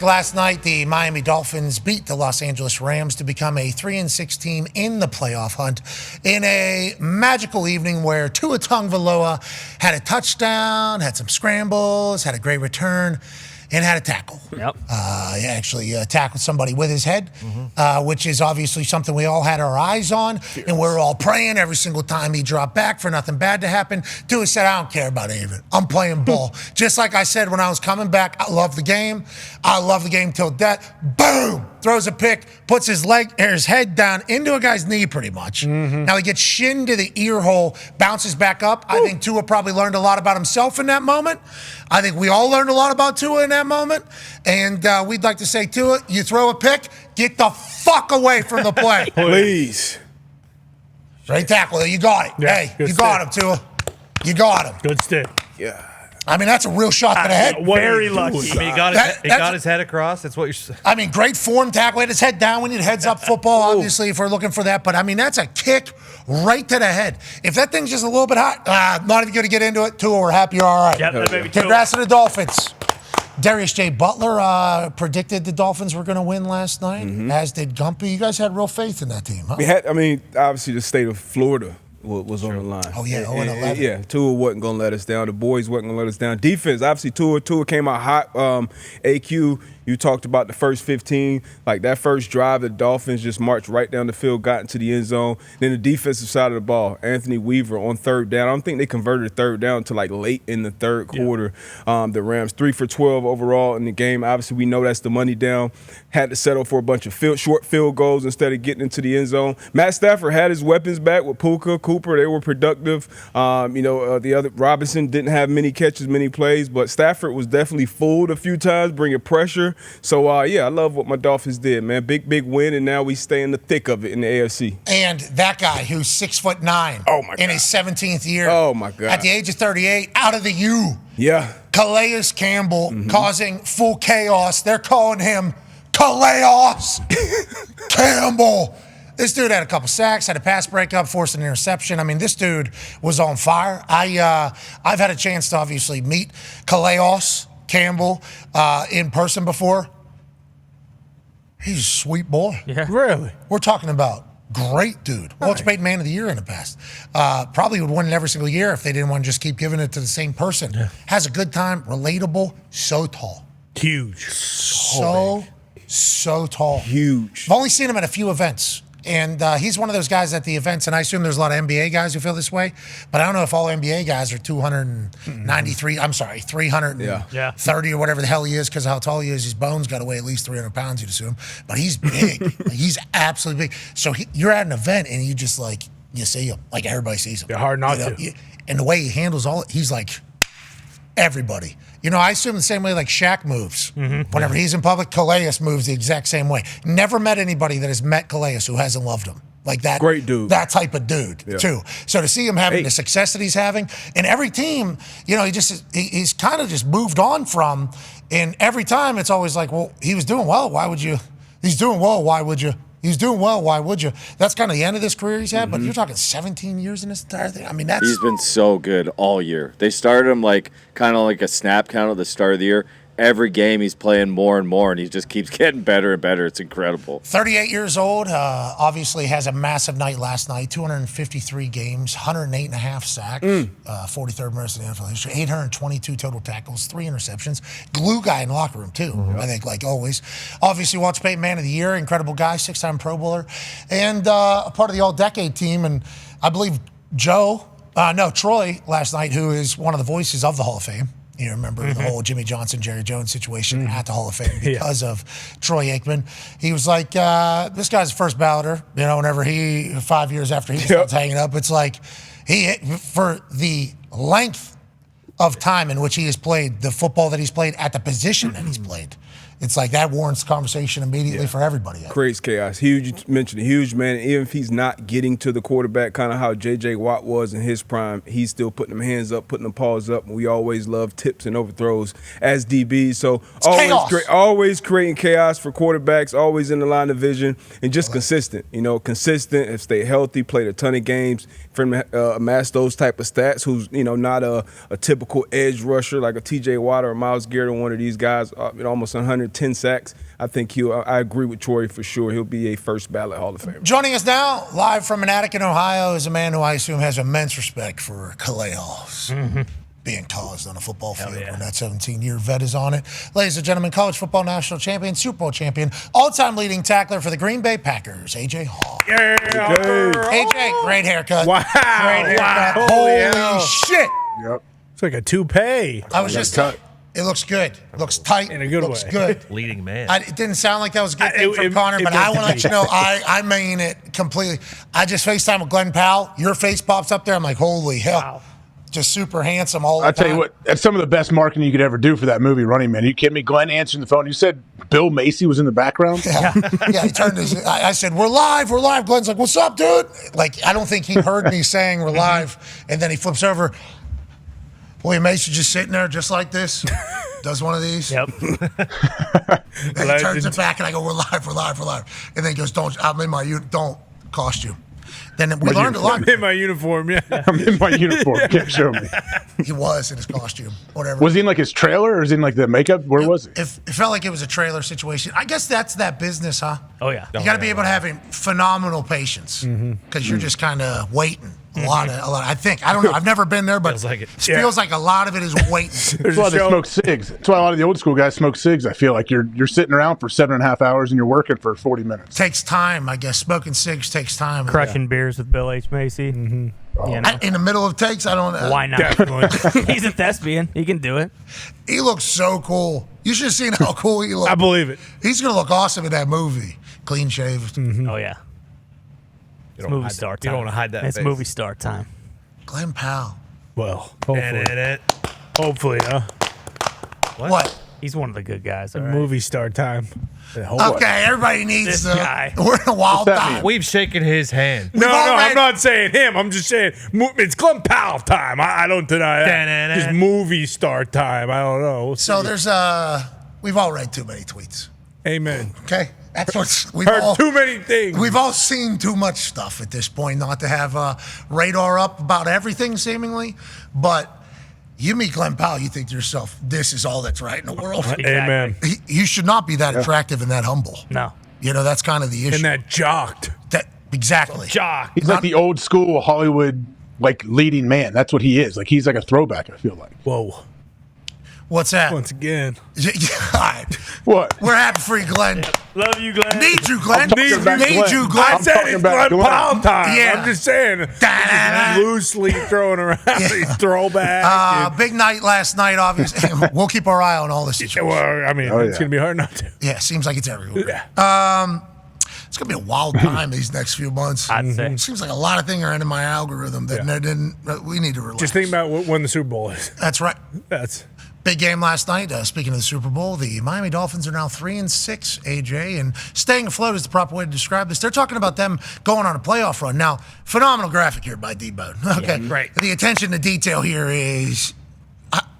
Last night, the Miami Dolphins beat the Los Angeles Rams to become a 3-6 team in the playoff hunt in a magical evening where Tua Tagovailoa had a touchdown, had some scrambles, had a great return, and had a tackle. Yep. He actually tackled somebody with his head, which is obviously something we all had our eyes on, and we were all praying every single time he dropped back for nothing bad to happen. Tua said, I don't care about any of it. I'm playing ball. Just like I said when I was coming back, I love the game. I love the game till death. Boom! Throws a pick, puts his head down into a guy's knee pretty much. Now he gets shinned to the ear hole, bounces back up. I think Tua probably learned a lot about himself in that moment. I think we all learned a lot about Tua in that moment. And we'd like to say, Tua, you throw a pick, get the fuck away from the play. Please. Straight tackle. You got it. Yeah, hey, you got him, Tua. You got him. Good stick. Yeah. I mean, that's a real shot to the head. Very lucky. I mean, he got his head across. That's what you're saying. I mean, great form tackle. He had his head down. We need heads-up football, obviously, if we're looking for that. But, I mean, that's a kick right to the head. If that thing's just a little bit hot, not even going to get into it. Tua, we're happy you're all right. Yep, that may be true. Congrats to the Dolphins. Darius J. Butler predicted the Dolphins were going to win last night, as did Gumpy. You guys had real faith in that team, huh? Obviously the state of Florida was on the line. Oh, yeah, 0-11. Yeah, Tua wasn't going to let us down. The boys wasn't going to let us down. Defense, obviously Tua came out hot. AQ, you talked about the first 15. Like that first drive, the Dolphins just marched right down the field, got into the end zone. Then the defensive side of the ball, Anthony Weaver on third down. I don't think they converted third down to like late in the third quarter. The Rams 3 for 12 overall in the game. Obviously, we know that's the money down. Had to settle for a bunch of short field goals instead of getting into the end zone. Matt Stafford had his weapons back with Puka, Cooper. They were productive. The other Robinson didn't have many catches, many plays, but Stafford was definitely fooled a few times, bringing pressure. So, I love what my Dolphins did, man. Big win, and now we stay in the thick of it in the AFC. And that guy who's 6'9", in his 17th year, oh my God, at the age of 38, out of the U, Calais Campbell causing full chaos. They're calling him Calais Campbell. This dude had a couple sacks, had a pass breakup, forced an interception. I mean, this dude was on fire. I've had a chance to obviously meet Calais Campbell in person before. He's a sweet boy. Yeah. Really? We're talking about great dude. Walter Payton Man of the Year in the past. Probably would win it every single year if they didn't want to just keep giving it to the same person. Yeah. Has a good time, relatable, so tall. Huge. So tall. Huge. I've only seen him at a few events. And he's one of those guys at the events, and I assume there's a lot of NBA guys who feel this way, but I don't know if all93, 330 or whatever the hell he is because of how tall he is. His bones got to weigh at least 300 pounds, you'd assume. But he's big. He's absolutely big. So you're at an event, and you just, you see him. Like, everybody sees him. They're hard not to. And the way he handles he's like everybody. I assume the same way like Shaq moves. Whenever he's in public, Calais moves the exact same way. Never met anybody that has met Calais who hasn't loved him. Like that. Great dude. That type of dude, too. So to see him having the success that he's having, and every team, he's kind of just moved on from, and every time it's always like, well, he was doing well, why would you? He's doing well, why would you? He's doing well, why would you? That's kind of the end of this career he's had, but you're talking 17 years in this entire thing. I mean, He's been so good all year. They started him kind of like a snap count at the start of the year. Every game he's playing more and more, and he just keeps getting better and better. It's incredible. 38 years old, obviously has a massive night last night, 253 games, 108.5 sacks, 43rd most in NFL history, 822 total tackles, 3 interceptions. Glue guy in the locker room, too, I think, like always. Obviously, Walter Payton Man of the Year, incredible guy, 6-time Pro Bowler, and a part of the All-Decade team. And I believe Troy last night, who is one of the voices of the Hall of Fame. You remember the whole Jimmy Johnson, Jerry Jones situation at the Hall of Fame because of Troy Aikman. He was like, this guy's the first balloter, whenever 5 years after he starts hanging up, it's like for the length of time in which he has played, the football that he's played at the position that he's played. It's like that warrants conversation immediately for everybody. Creates chaos. Huge, you mentioned a huge man. Even if he's not getting to the quarterback, kind of how J.J. Watt was in his prime, he's still putting them hands up, putting them paws up. And we always love tips and overthrows as DBs. So always creating chaos for quarterbacks, always in the line of vision, and just consistent. Consistent, and stay healthy, played a ton of games. For him to amass those type of stats, who's not a typical edge rusher like a T.J. Watt or Myles Garrett or one of these guys, almost 100 under 10 sacks. I think I agree with Troy for sure. He'll be a first ballot Hall of Famer. Joining us now, live from an attic in Ohio, is a man who I assume has immense respect for Calais Halls. Being tall is on a football field when that 17-year vet is on it. Ladies and gentlemen, college football national champion, Super Bowl champion, all-time leading tackler for the Green Bay Packers, A.J. Hall. Yeah. A.J., great haircut. Wow. Great haircut. Holy shit. Yep. It's like a toupee. I was just it looks good. It looks tight. In a good looks way. good. Leading man. It didn't sound like that was a good thing from Connor, but I want to let you know I mean it completely. I just FaceTime with Glenn Powell. Your face pops up there. I'm like, holy hell. Wow. Just super handsome all the time. I tell you what, that's some of the best marketing you could ever do for that movie, Running Man. Are you kidding me? Glenn answering the phone. You said Bill Macy was in the background? Yeah, he turned I said, we're live. Glenn's like, what's up, dude? Like, I don't think he heard me saying we're live. And then he flips over. William Macy just sitting there just like this. Does one of these. Yep. And he turns it back, and I go, we're live. And then he goes, don't costume. Then we learned a lot. I'm in my uniform, yeah. I'm in my uniform. Can't show me. He was in his costume, whatever. Was he in like his trailer or was he in like the makeup? Where was he? It felt like it was a trailer situation. I guess that's that business, huh? Oh, yeah. You got to be able to have phenomenal patience because you're just kind of waiting. A lot. I think. I don't know. I've never been there, but Feels like it. Feels like a lot of it is waiting. That's why they smoke cigs. That's why a lot of the old school guys smoke cigs. I feel like you're sitting around for 7.5 hours and you're working for 40 minutes. Takes time, I guess. Smoking cigs takes time. Crushing beers with Bill H. Macy. You know. In the middle of takes, I don't know. Why not? He's a thespian. He can do it. He looks so cool. You should have seen how cool he looks. I believe it. He's going to look awesome in that movie. Clean shaved. Oh, yeah. It's movie star time. You don't want to hide that It's face. movie star time. Glenn Powell. Well, And hopefully, What? He's one of the good guys. All right. movie star time. Okay, everybody needs This guy. We're in a wild that time. mean? We've shaken his hand. No, already- I'm not saying him. I'm just saying it's Glenn Powell time. I don't deny that. Da-na-na. Just movie star time. I don't know. We'll So see. there's we've all read too many tweets. Amen. Okay, that's what we've Heard all too many things. We've all seen too much stuff at this point not to have radar up about everything seemingly. But you meet Glenn Powell, you think to yourself, this is all that's right in the world. Exactly. Amen. You should not be that attractive and that humble. No. You know, that's kind of the issue. And that jocked. Exactly. Jock. He's like the old school Hollywood like leading man. That's what he is. Like he's like a throwback, I feel like. Whoa. What's that? Once again. All right. What? We're happy for you, Glenn. Love you, Glenn. Need you, Glenn. I'm talking about Need Glenn. you, I Glenn. I'm said talking it's about Glenn Glenn. Powell time. Yeah. I'm just saying. Da-da-da. Loosely thrown around. Throwback. Big night last night, obviously. We'll keep our eye on all this situation. Well, I mean, Oh, it's yeah. going to be hard not to. Yeah, seems like it's everywhere. Yeah. It's going to be a wild time these next few months. I'd say. Seems like a lot of things are into my algorithm that we need to relax. Just think about when the Super Bowl is. That's right. That's Big game last night. Speaking of the Super Bowl, the Miami Dolphins are now 3-6, AJ, and staying afloat is the proper way to describe this. They're talking about them going on a playoff run. Now, phenomenal graphic here by D-Bone. Okay, right. The attention to detail here is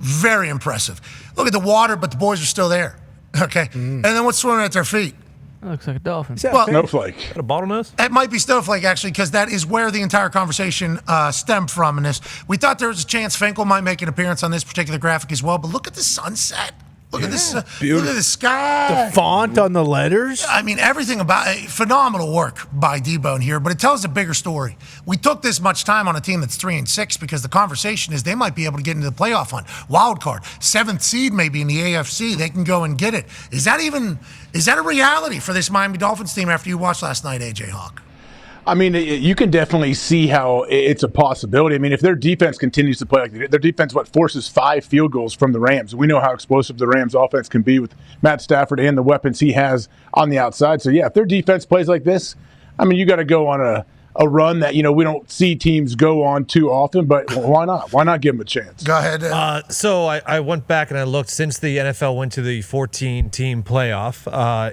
very impressive. Look at the water, but the boys are still there. Okay, and then what's swimming at their feet? That looks like a dolphin. Well, Snowflake. A bottlenose? it might be Snowflake, actually, because that is where the entire conversation stemmed from in this. We thought there was a chance Finkel might make an appearance on this particular graphic as well, but look at the sunset. Look at this. Look at the sky. font on the letters. I mean, everything about it, phenomenal work by D-Bone here, but it tells a bigger story. We took this much time on a team that's 3-6 because the conversation is they might be able to get into the playoff hunt. Wild card, 7th seed maybe in the AFC. They can go and get it. Is that a reality for this Miami Dolphins team after you watched last night, AJ Hawk? I mean, you can definitely see how it's a possibility. I mean, if their defense continues to play like their defense, forces 5 field goals from the Rams. We know how explosive the Rams offense can be with Matt Stafford and the weapons he has on the outside. So, yeah, if their defense plays like this, I mean, you got to go on a run that, we don't see teams go on too often, but why not? Why not give them a chance? Go ahead. So I went back and I looked since the NFL went to the 14-team playoff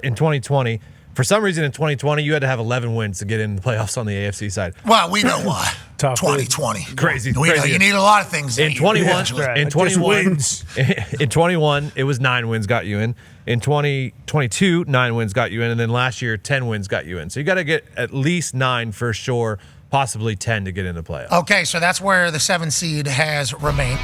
in 2020. For some reason, in 2020, you had to have 11 wins to get in the playoffs on the AFC side. Well, we know why. Tough 2020. Crazy. We know Crazy. you need a lot of things. In 21, eventually. in 21, wins. in 21, it was 9 wins got you in. In 2022, 9 wins got you in, and then last year, 10 wins got you in. So you got to get at least 9 for sure, possibly 10 to get in the playoffs. Okay, so that's where the 7th seed has remained.